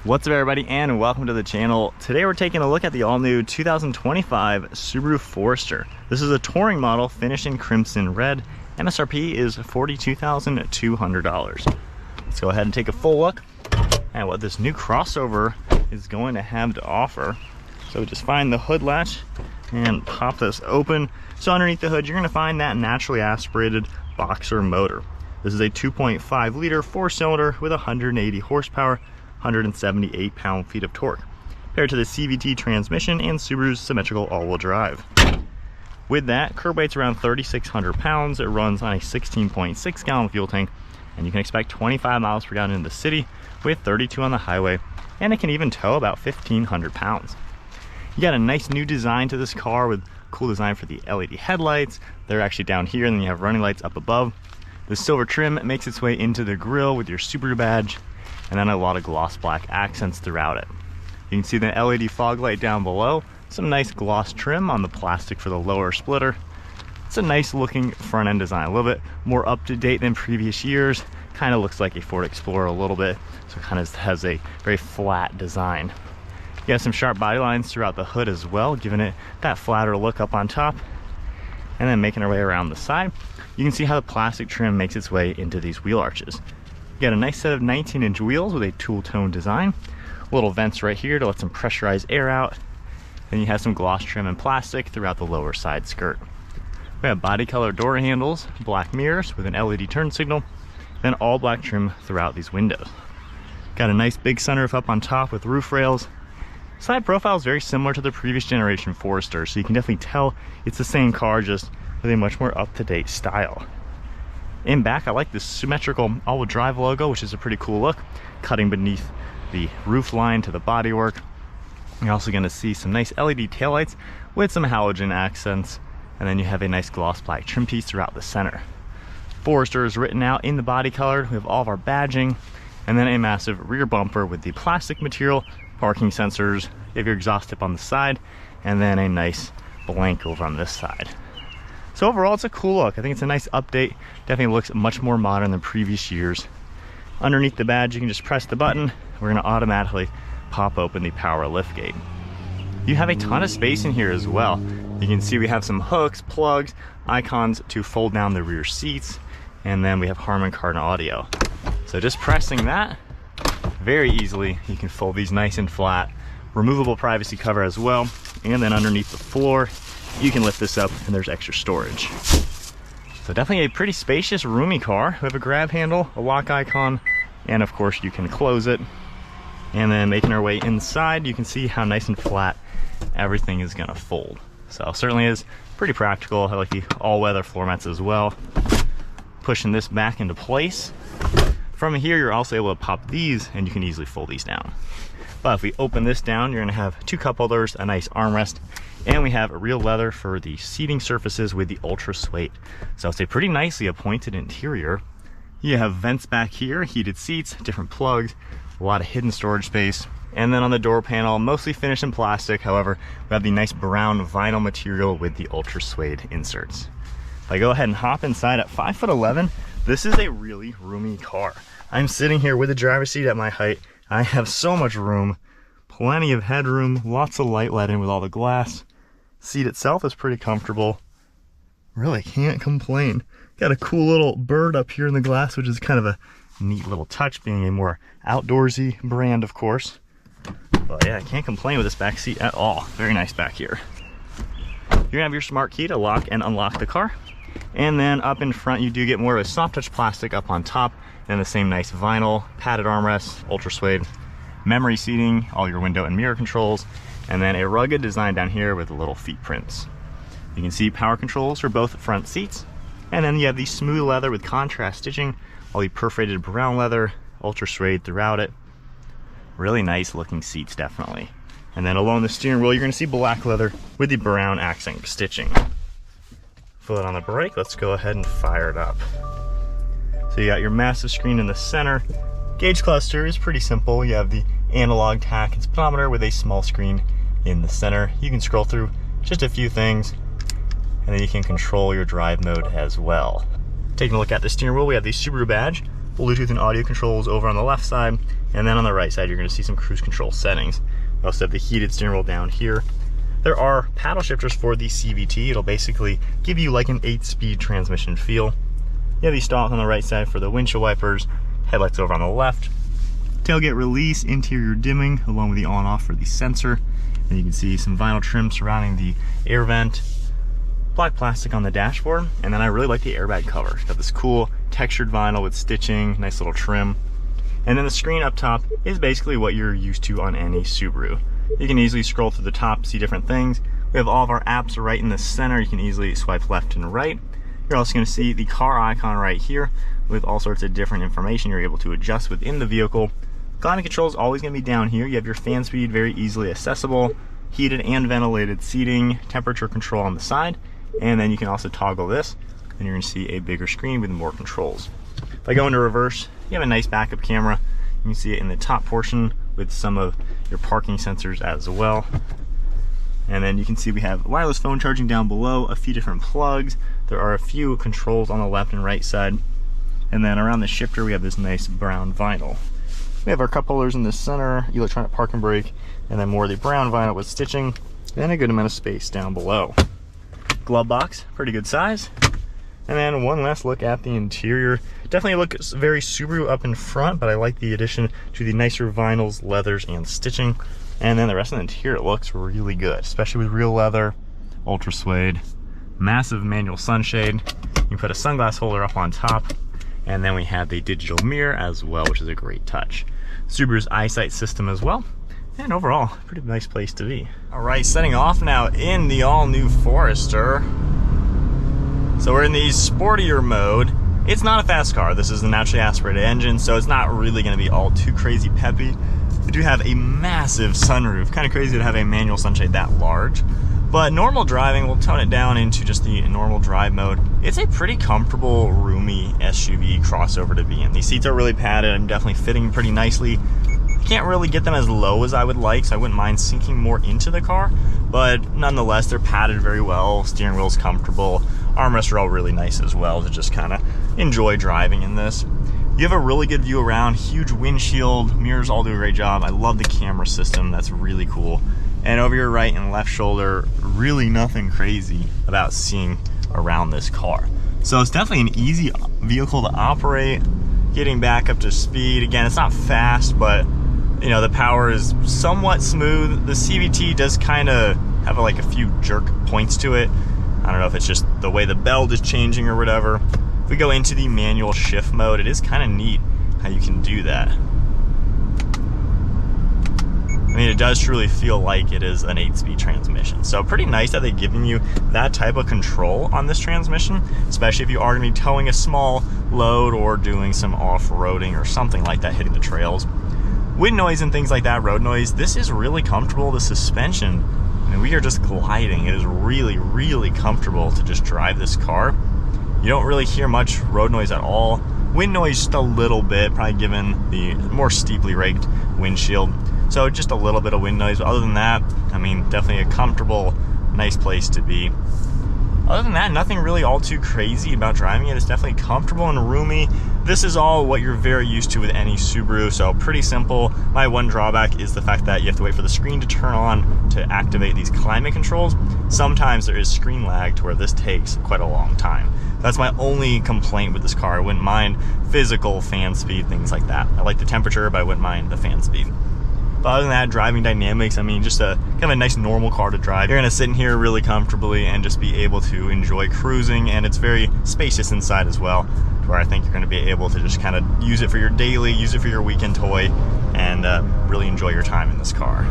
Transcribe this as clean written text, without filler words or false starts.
What's up everybody, and welcome to the channel. Today we're taking a look at the all-new 2025 Subaru Forester. This is a touring model finished in crimson red. MSRP is $42,200. Let's go ahead and take a full look at what this new crossover is going to have to offer. So just find the hood latch and pop this open. So underneath the hood you're going to find that naturally aspirated boxer motor. This is a 2.5 liter 4-cylinder with 180 horsepower, 178 pound-feet of torque, paired to the CVT transmission and Subaru's symmetrical all-wheel drive. With that, curb weight's around 3,600 pounds. It runs on a 16.6 gallon fuel tank, and you can expect 25 miles per gallon in the city with 32 on the highway, and it can even tow about 1,500 pounds. You got a nice new design to this car with cool design for the LED headlights. They're actually down here, and then you have running lights up above. The silver trim makes its way into the grille with your Subaru badge, and then a lot of gloss black accents throughout it. You can see the LED fog light down below, some nice gloss trim on the plastic for the lower splitter. It's a nice looking front end design, a little bit more up to date than previous years. Kind of looks like a Ford Explorer a little bit, so it kind of has a very flat design. You have some sharp body lines throughout the hood as well, giving it that flatter look up on top, and then making our way around the side. You can see how the plastic trim makes its way into these wheel arches. You got a nice set of 19-inch wheels with a tool-tone design. Little vents right here to let some pressurized air out. Then you have some gloss trim and plastic throughout the lower side skirt. We have body color door handles, black mirrors with an LED turn signal, then all black trim throughout these windows. Got a nice big sunroof up on top with roof rails. Side profile is very similar to the previous generation Forester, so you can definitely tell it's the same car, just with a much more up-to-date style. In back, I like this symmetrical all-wheel drive logo, which is a pretty cool look, cutting beneath the roof line to the bodywork. You're also going to see some nice LED taillights with some halogen accents, and then you have a nice gloss black trim piece throughout the center. Forester is written out in the body color. We have all of our badging, and then a massive rear bumper with the plastic material, parking sensors. You have your exhaust tip on the side, and then a nice blank over on this side. So overall, it's a cool look. I think it's a nice update. Definitely looks much more modern than previous years. Underneath the badge, you can just press the button. We're gonna automatically pop open the power liftgate. You have a ton of space in here as well. You can see we have some hooks, plugs, icons to fold down the rear seats, and then we have Harman Kardon audio. So just pressing that, very easily, you can fold these nice and flat. Removable privacy cover as well, and then underneath the floor, you can lift this up and there's extra storage. So definitely a pretty spacious, roomy car. We have a grab handle, a lock icon, and of course you can close it. And then making our way inside, you can see how nice and flat everything is gonna fold. So certainly is pretty practical. I like the all-weather floor mats as well. Pushing this back into place. From here, you're also able to pop these and you can easily fold these down. But if we open this down, you're gonna have two cup holders, a nice armrest, and we have a real leather for the seating surfaces with the ultra suede. So it's a pretty nicely appointed interior. You have vents back here, heated seats, different plugs, a lot of hidden storage space. And then on the door panel, mostly finished in plastic. However, we have the nice brown vinyl material with the ultra suede inserts. If I go ahead and hop inside at 5'11", this is a really roomy car. I'm sitting here with the driver's seat at my height. I have so much room, plenty of headroom, lots of light let in with all the glass. Seat itself is pretty comfortable. Really can't complain. Got a cool little bird up here in the glass, which is kind of a neat little touch, being a more outdoorsy brand, of course. But yeah, I can't complain with this back seat at all. Very nice back here. You're gonna have your smart key to lock and unlock the car. And then up in front, you do get more of a soft touch plastic up on top, and the same nice vinyl, padded armrests, ultra suede, memory seating, all your window and mirror controls, and then a rugged design down here with little feet prints. You can see power controls for both front seats, and then you have the smooth leather with contrast stitching, all the perforated brown leather, ultra suede throughout it. Really nice looking seats, definitely. And then along the steering wheel, you're gonna see black leather with the brown accent stitching. Foot on the brake, let's go ahead and fire it up. So you got your massive screen in the center. Gauge cluster is pretty simple. You have the analog tach and speedometer with a small screen in the center. You can scroll through just a few things, and then you can control your drive mode as well. Taking a look at the steering wheel, we have the Subaru badge Bluetooth and audio controls over on the left side, and then on the right side you're going to see some cruise control settings. You also have the heated steering wheel down here. There are paddle shifters for the CVT. It'll basically give you like an 8-speed transmission feel. You have these stalks on the right side for the windshield wipers, headlights over on the left. Tailgate release, interior dimming, along with the on-off for the sensor. And you can see some vinyl trim surrounding the air vent. Black plastic on the dashboard, and then I really like the airbag cover. It's got this cool textured vinyl with stitching, nice little trim. And then the screen up top is basically what you're used to on any Subaru. You can easily scroll through the top, see different things. We have all of our apps right in the center. You can easily swipe left and right. You're also going to see the car icon right here with all sorts of different information you're able to adjust within the vehicle. Climate control is always going to be down here. You have your fan speed, very easily accessible, heated and ventilated seating, temperature control on the side, and then you can also toggle this, and you're going to see a bigger screen with more controls. If I go into reverse, you have a nice backup camera. You can see it in the top portion with some of your parking sensors as well. And then you can see we have wireless phone charging down below, a few different plugs. There are a few controls on the left and right side. And then around the shifter, we have this nice brown vinyl. We have our cup holders in the center, electronic park and brake, and then more of the brown vinyl with stitching, and a good amount of space down below. Glove box, pretty good size. And then one last look at the interior. Definitely looks very Subaru up in front, but I like the addition to the nicer vinyls, leathers, and stitching. And then the rest of the interior looks really good, especially with real leather, ultra suede, massive manual sunshade. You can put a sunglass holder up on top. And then we have the digital mirror as well, which is a great touch. Subaru's eyesight system as well. And overall, pretty nice place to be. All right, setting off now in the all-new Forester. So we're in the sportier mode. It's not a fast car. This is a naturally aspirated engine, so it's not really gonna be all too crazy peppy. We do have a massive sunroof. Kind of crazy to have a manual sunshade that large. But normal driving, we'll tone it down into just the normal drive mode. It's a pretty comfortable, roomy SUV crossover to be in. These seats are really padded. I'm definitely fitting pretty nicely. I can't really get them as low as I would like, so I wouldn't mind sinking more into the car. But nonetheless, they're padded very well. Steering wheel's comfortable. Armrests are all really nice as well to just kind of enjoy driving in this. You have a really good view around, huge windshield, mirrors all do a great job. I love the camera system, that's really cool. And over your right and left shoulder, really nothing crazy about seeing around this car. So it's definitely an easy vehicle to operate, getting back up to speed. Again, it's not fast, but you know, the power is somewhat smooth. The CVT does kind of have like a few jerk points to it. I don't know if it's just the way the belt is changing or whatever. If we go into the manual shift mode, it is kind of neat how you can do that. I mean, it does truly feel like it is an 8-speed transmission. So pretty nice that they've given you that type of control on this transmission, especially if you are gonna be towing a small load or doing some off-roading or something like that, hitting the trails. Wind noise and things like that, road noise, this is really comfortable. The suspension, I mean, we are just gliding. It is really, really comfortable to just drive this car. You don't really hear much road noise at all. Wind noise just a little bit, probably given the more steeply raked windshield. So just a little bit of wind noise, but other than that, I mean, definitely a comfortable, nice place to be. Other than that, nothing really all too crazy about driving it. It's definitely comfortable and roomy. This is all what you're very used to with any Subaru, so pretty simple. My one drawback is the fact that you have to wait for the screen to turn on to activate these climate controls. Sometimes there is screen lag to where this takes quite a long time. That's my only complaint with this car. I wouldn't mind physical fan speed, things like that. I like the temperature, but I wouldn't mind the fan speed. But other than that, driving dynamics, I mean, just a kind of a nice normal car to drive. You're gonna sit in here really comfortably and just be able to enjoy cruising, and it's very spacious inside as well, where I think you're gonna be able to just kind of use it for your daily, use it for your weekend toy, and really enjoy your time in this car.